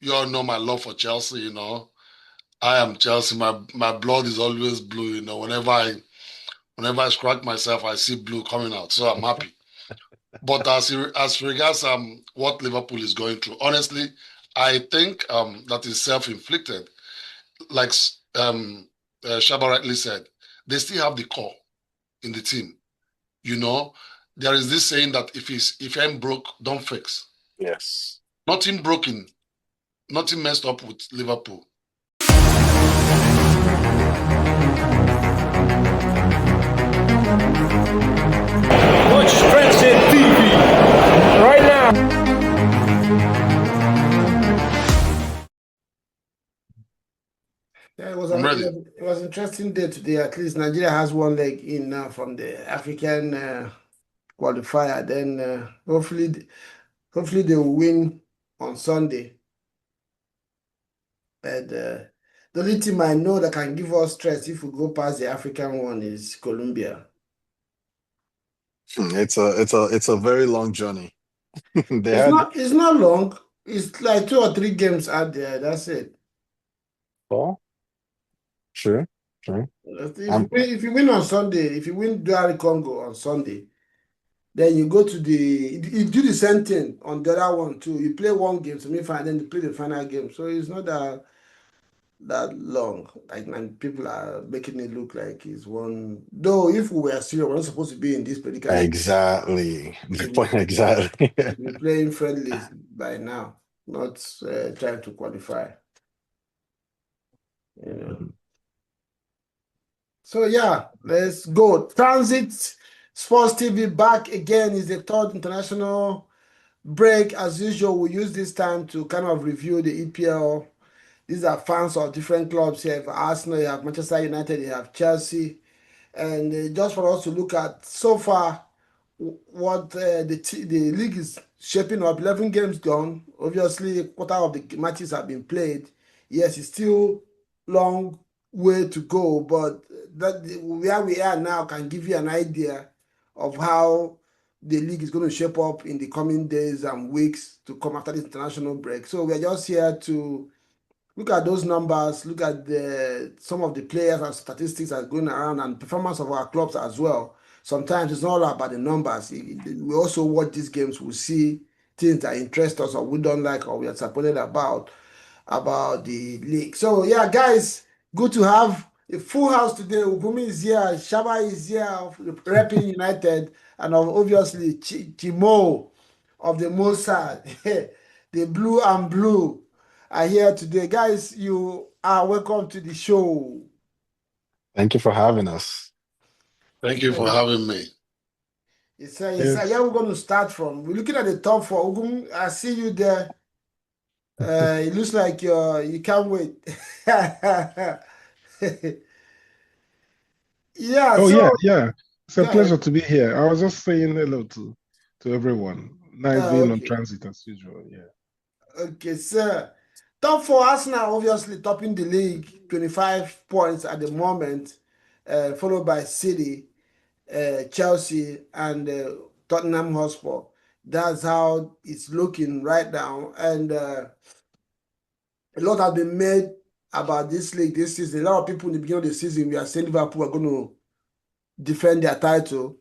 you all know my love for Chelsea, I am Chelsea. My blood is always blue, whenever I scratch myself, I see blue coming out. So I'm happy. But as regards what Liverpool is going through, honestly, I think that is self-inflicted. Like Shaba rightly said, they still have the core in the team. You know, there is this saying that if you ain't broke, don't fix. Yes. Nothing broken, nothing messed up with Liverpool. Watch Strength TV right now. Yeah, it was I'm a, ready. it was an interesting day today. At least Nigeria has one leg in now from the African qualifier. Then hopefully they will win on Sunday. And the only team I know that can give us stress if we go past the African one is Colombia. It's a very long journey. They had It's not long. It's like 2 or 3 games out there. That's it. four. True, true. If if you win on Sunday, if you win DR Congo on Sunday, then you go to you do the same thing on the other one too. You play one game, semi-final, then you play the final game. So it's not that long. Like, and people are making it look like it's one. Though if we were serious, we're not supposed to be in this predicament. Exactly. We The should point exactly. we should be playing friendlies by now, not trying to qualify. You know. So yeah, let's go. Transit Sports TV back again is the third international break. As usual, we use this time to kind of review the EPL. These are fans of different clubs here. You have Arsenal, you have Manchester United, you have Chelsea. And just for us to look at so far what the league is shaping up. 11 games gone. Obviously, a quarter of the matches have been played. Yes, it's still long way to go, but that where we are now can give you an idea of how the league is going to shape up in the coming days and weeks to come after this international break. So we're just here to look at those numbers, look at some of the players and statistics that's going around and performance of our clubs as well. Sometimes it's not all about the numbers. We also watch these games, we see things that interest us or we don't like or we are disappointed about the league. So yeah, guys, good to have a full house today. Ugumi is here, Shaba is here, repping United, and obviously Chimo of the Mossad, the blue and blue are here today. Guys, you are welcome to the show. Thank you for having us. Thank you for having me. Yeah, we're going to start from. We're looking at the top four. Ugum, I see you there. It looks like you can't wait. Yeah, Oh so yeah. It's a go ahead. pleasure to be here. I was just saying hello to everyone. Nice being on Okay. transit as usual. Yeah. Okay, sir. Top four, Arsenal obviously topping the league, 25 points at the moment, followed by City, Chelsea, and Tottenham Hotspur. That's how it's looking right now. And a lot has been made about this league this season. A lot of people in the beginning of the season, we are saying Liverpool are going to defend their title.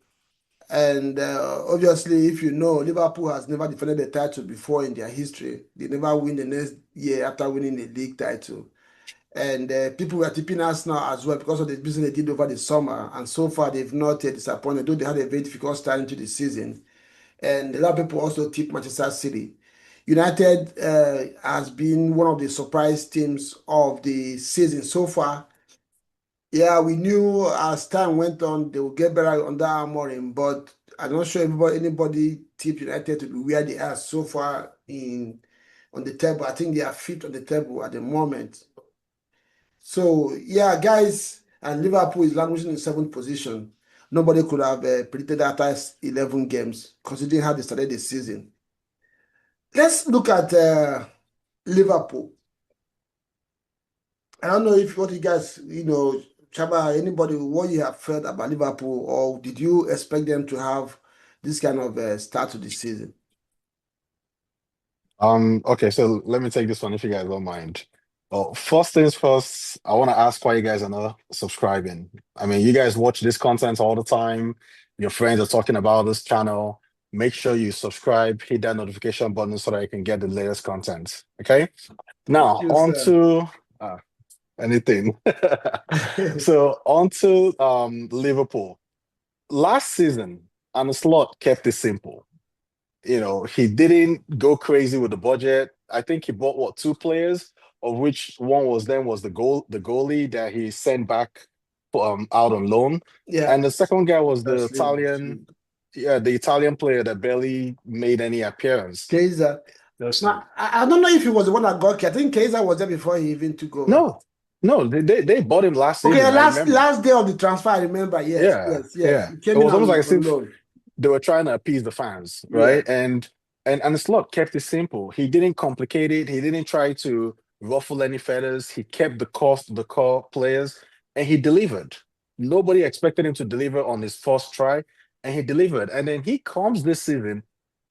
And obviously, if you know, Liverpool has never defended the title before in their history. They never win the next year after winning the league title. And people were tipping Arsenal as well because of the business they did over the summer. And so far, they've not yet disappointed, though they had a very difficult start into the season. And a lot of people also tip Manchester City. United has been one of the surprise teams of the season so far. Yeah, we knew as time went on they would get better under Amorim, but I'm not sure anybody tipped United to be where they are so far in on the table. I think they are fifth on the table at the moment. So yeah, guys, and Liverpool is languishing in seventh position. Nobody could have predicted after 11 games, considering how they started the season. Let's look at Liverpool. I don't know if what you guys, Chaba, anybody, what you have felt about Liverpool, or did you expect them to have this kind of start to the season? Okay, so let me take this one if you guys don't mind. Well, first things first, I want to ask why you guys are not subscribing. I mean, you guys watch this content all the time. Your friends are talking about this channel. Make sure you subscribe, hit that notification button so that you can get the latest content. Okay. Thank Now, you, on sir. to anything. So on to Liverpool. Last season, Arne Slot kept it simple. He didn't go crazy with the budget. I think he bought what, two players, of which one was the goalie that he sent back out on loan. Yeah, And the second guy was that's the Italian player that barely made any appearance. Kaiser. Justin. Now, I don't know if he was the one that got I think Kaiser was there before he even took over. No, no, they bought him last Okay, season, I remember. last day of the transfer, I remember. Yes, Yeah, yes, yes. yeah. He It came in was almost like as on if loan. they were trying to appease the fans, Yeah. right? And the Slot kept it simple. He didn't complicate it. He didn't try to ruffle any feathers. He kept the core players, and he delivered. Nobody expected him to deliver on his first try, and he delivered. And then he comes this season,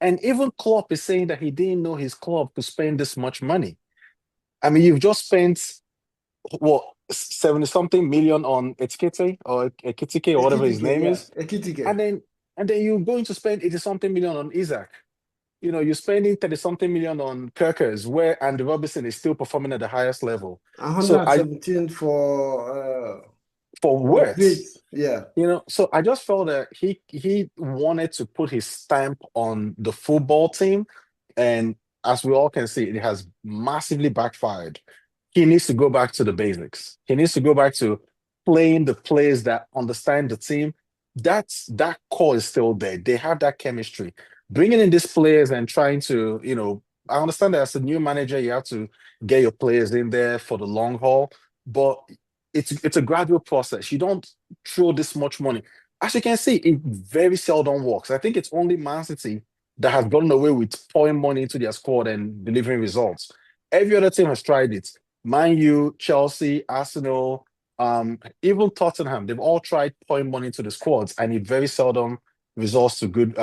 and even Klopp is saying that he didn't know his club could spend this much money. I mean, you've just spent what 70 something million on Etikete or Ekitike or whatever his Ekitike, name yeah. is, Ekitike. and then you're going to spend 80 something million on Isaac. You're spending 30 something million on Kirkers, where Andy Robertson is still performing at the highest level. So I 117 for for words, Gates. Yeah. so I just felt that he wanted to put his stamp on the football team, and as we all can see, it has massively backfired. He needs to go back to the basics. He needs to go back to playing the players that understand the team. That core is still there. They have that chemistry. Bringing in these players and trying to, I understand that as a new manager, you have to get your players in there for the long haul, but it's a gradual process. You don't throw this much money. As you can see, it very seldom works. I think it's only Man City that has gotten away with pouring money into their squad and delivering results. Every other team has tried it. Man U, Chelsea, Arsenal, even Tottenham, they've all tried pouring money into the squads, and it very seldom results to good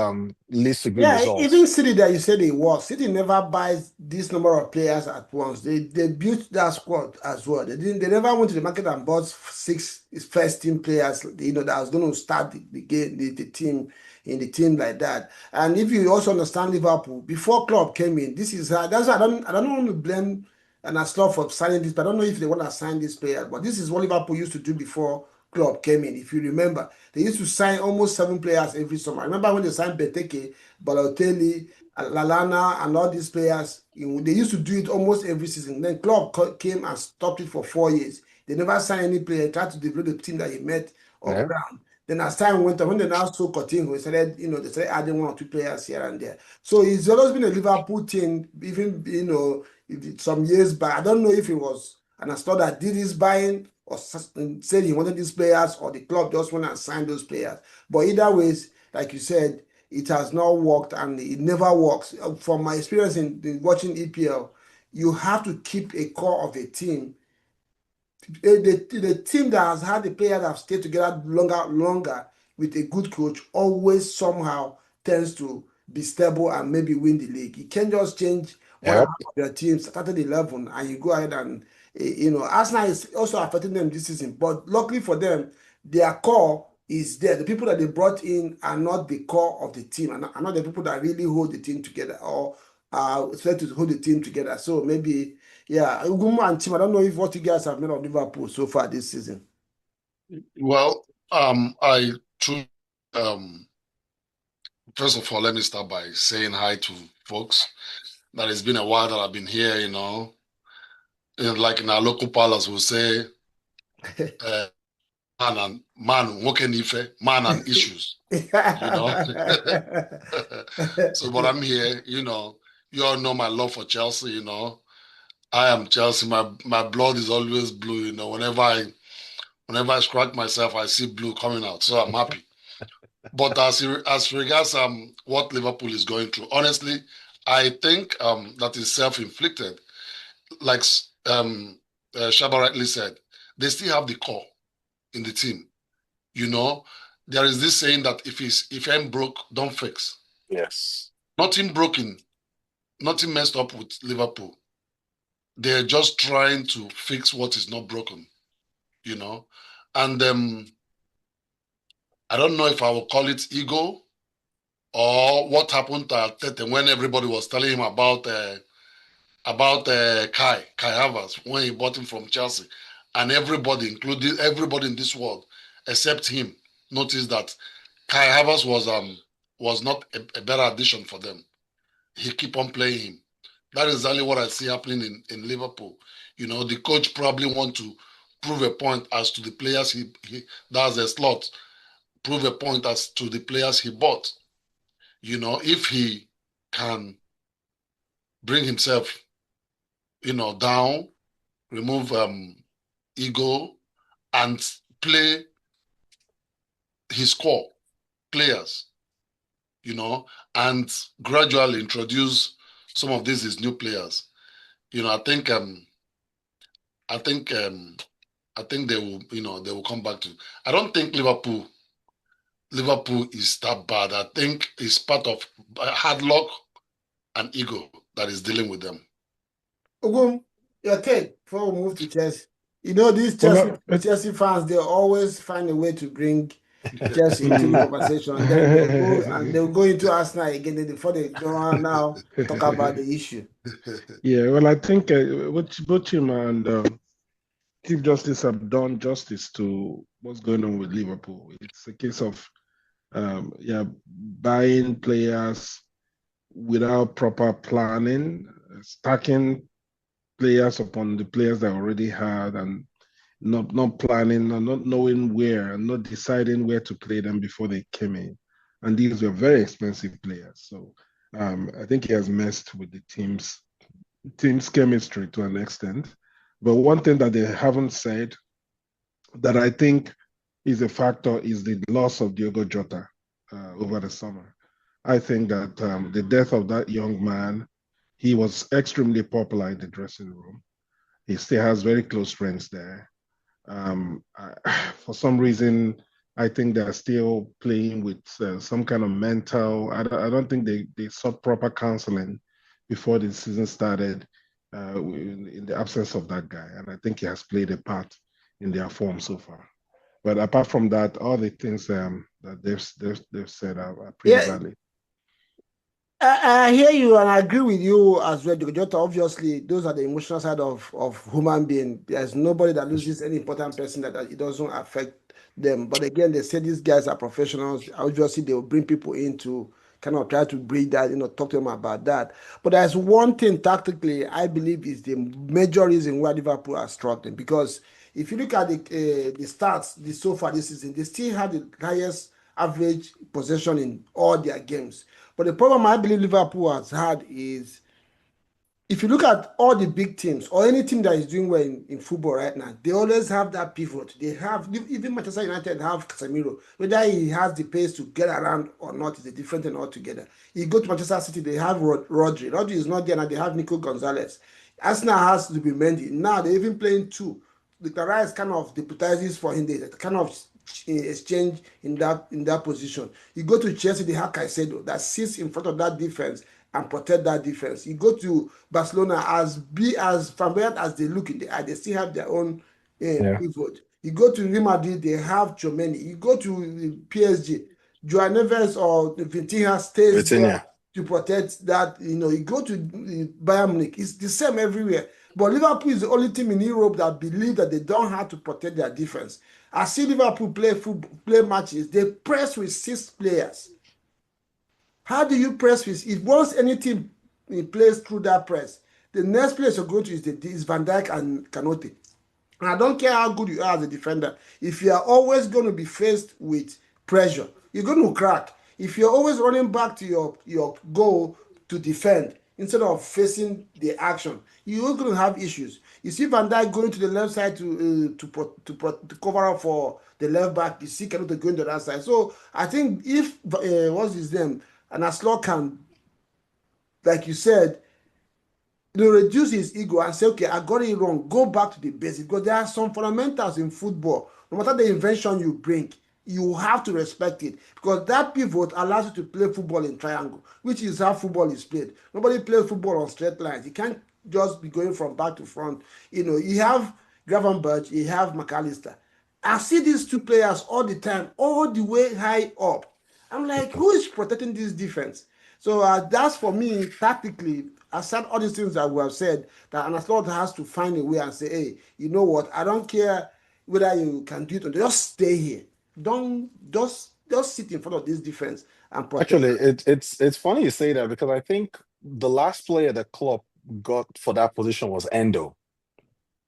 leads to good Yeah, even results. City that you said they work. City never buys this number of players at once. They built that squad as well. They never went to the market and bought six first team players, that was going to start the game, the team in the team like that. And if you also understand Liverpool, before Klopp came in, this is that's why I don't want to blame and Slot for signing this, but I don't know if they want to sign this player. But this is what Liverpool used to do before Klopp came in. If you remember, they used to sign almost seven players every summer. I remember when they signed Benteke, Balotelli, Lalana, and all these players. They used to do it almost every season. Then Klopp came and stopped it for 4 years. They never signed any player. Tried to develop the team that he met up Yeah, ground. Then as time went on, when they now saw Coutinho, they started adding one or two players here and there. So it's always been a Liverpool team, even some years back. I don't know if it was an Astor that did this buying or said he wanted these players, or the club just went and signed those players. But either ways, like you said, it has not worked and it never works. From my experience in watching EPL, you have to keep a core of a team. The team that has had the players that have stayed together longer with a good coach always somehow tends to be stable and maybe win the league. You can't just change one yeah, half of your team, started 11, and you go ahead and Arsenal is also affecting them this season. But luckily for them, their core is there. The people that they brought in are not the core of the team, and are not the people that really hold the team together or try to hold the team together. So maybe, yeah, Ugumu and Tim, I don't know if what you guys have made of Liverpool so far this season. Well, I truly, first of all, let me start by saying hi to folks. That it's been a while that I've been here, like in our local parlors, we'll say, uh, man and issues, you know. So, but I'm here, you all know my love for Chelsea. I am Chelsea. My blood is always blue, whenever I scratch myself, I see blue coming out. So I'm happy. But as regards what Liverpool is going through, honestly, I think that is self-inflicted. Like Shaba rightly said, they still have the core in the team. You know, there is this saying that if I'm broke, don't fix. yes, Nothing broken nothing messed up with Liverpool. They're just trying to fix what is not broken, you know. And I don't know if I will call it ego or what happened to Arteta when everybody was telling him about Kai Havertz when he bought him from Chelsea, and everybody, including everybody in this world except him, noticed that Kai Havertz was not a better addition for them. He keep on playing him. That is exactly what I see happening in Liverpool. You know, the coach probably want to prove a point as to the players he that's a slot. Prove a point as to the players he bought. You know, if he can bring himself, down, remove ego, and play his core players, and gradually introduce some of these his new players. I think I think I think they will come back to. I don't think Liverpool is that bad. I think it's part of hard luck and ego that is dealing with them. Ogum, your take before we move to Chelsea. You know, these Chelsea fans, they always find a way to bring Chelsea into the conversation. And then they'll go into Arsenal again before they go now talk about the issue. Yeah, well, I think both him and Chief Justice have done justice to what's going on with Liverpool. It's a case of buying players without proper planning, stacking players upon the players they already had, and not planning and not knowing where and not deciding where to play them before they came in. And these were very expensive players. So I think he has messed with the team's chemistry to an extent. But one thing that they haven't said that I think is a factor is the loss of Diogo Jota over the summer. I think that the death of that young man, he was extremely popular in the dressing room. He still has very close friends there. For some reason, I think they're still playing with some kind of mental. I don't think they sought proper counseling before the season started in the absence of that guy. And I think he has played a part in their form so far. But apart from that, all the things that they've said are pretty valid. I hear you and I agree with you as well. Jota, obviously, those are the emotional side of human being. There's nobody that loses any important person that it doesn't affect them. But again, they say these guys are professionals. Obviously, they will bring people in to kind of try to breed that, talk to them about that. But there's one thing tactically I believe is the major reason why Liverpool are struggling. Because if you look at the stats so far this season, they still have the highest average possession in all their games. But the problem I believe Liverpool has had is if you look at all the big teams or any team that is doing well in football right now, they always have that pivot. They have, even Manchester United have Casemiro. Whether he has the pace to get around or not is a different thing altogether. You go to Manchester City, they have Rodri. Rodri is not there now, they have Nico Gonzalez. Arsenal has to be Mendy. Now they're even playing two. The Rise kind of deputizes for him. They kind of exchange in that position. You go to Chelsea, they have Caicedo that sits in front of that defense and protect that defense. You go to Barcelona, as flamboyant as they look in the eye, they still have their own pivot. You go to Real Madrid, they have Chomeni. You go to PSG, Joao Neves or Vitinha stays there to protect that. You go to Bayern Munich, it's the same everywhere. But Liverpool is the only team in Europe that believe that they don't have to protect their defense. I see Liverpool play matches, they press with 6 players. How do you press with? If once any team plays through that press, the next place you go to is Van Dijk and Kanote. And I don't care how good you are as a defender. If you are always going to be faced with pressure, you're going to crack. If you're always running back to your goal to defend instead of facing the action, you're going to have issues. You see Van Dijk going to the left side to cover up for the left back. You see Kanote going to that side. So I think if what's his name? Arne Slot can, like you said, reduce his ego and say, okay, I got it wrong. Go back to the basics. Because there are some fundamentals in football. No matter the invention you bring, you have to respect it because that pivot allows you to play football in triangle, which is how football is played. Nobody plays football on straight lines. You can't just be going from back to front. You have Gravenberch, you have McAllister. I see these two players all the time, all the way high up. I'm like, who is protecting this defense? So that's for me, tactically, aside all these things that we have said, that Arne Slot has to find a way and say, hey, you know what? I don't care whether you can do it or not, just stay here. Don't just sit in front of this defense and protect. Actually, it's funny you say that because I think the last player that Klopp got for that position was Endo.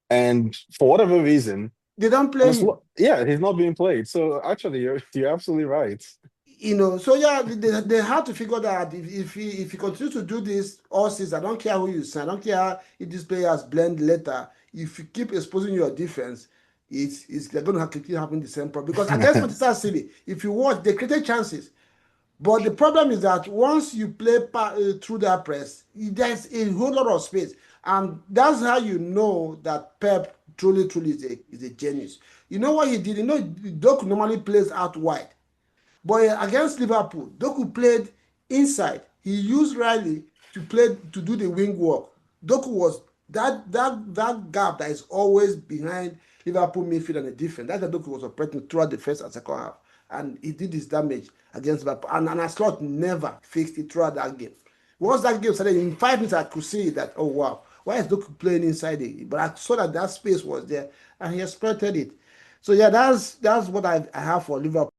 And for whatever reason, They don't play him. Yeah, he's not being played. So actually, you're absolutely right. So yeah, they have to figure that out. If he continues to do this all season, I don't care who you sign, I don't care if this player has blend later. If you keep exposing your defense, they're going to keep having the same problem. Because against Manchester City, if you watch, they created chances. But the problem is that once you play through that press, there's a whole lot of space. And that's how you know that Pep truly is a genius. You know what he did? Doku normally plays out wide. But against Liverpool, Doku played inside. He used Riley to do the wing work. Doku was that gap that is always behind Liverpool midfield and the defense. That's how Doku was operating throughout the first and second half. And he did his damage against Liverpool. And Arne Slot never fixed it throughout that game. Once that game started, in 5 minutes, I could see that, oh wow, why is Doku playing inside it? But I saw that space was there and he exploited it. So yeah, that's what I have for Liverpool.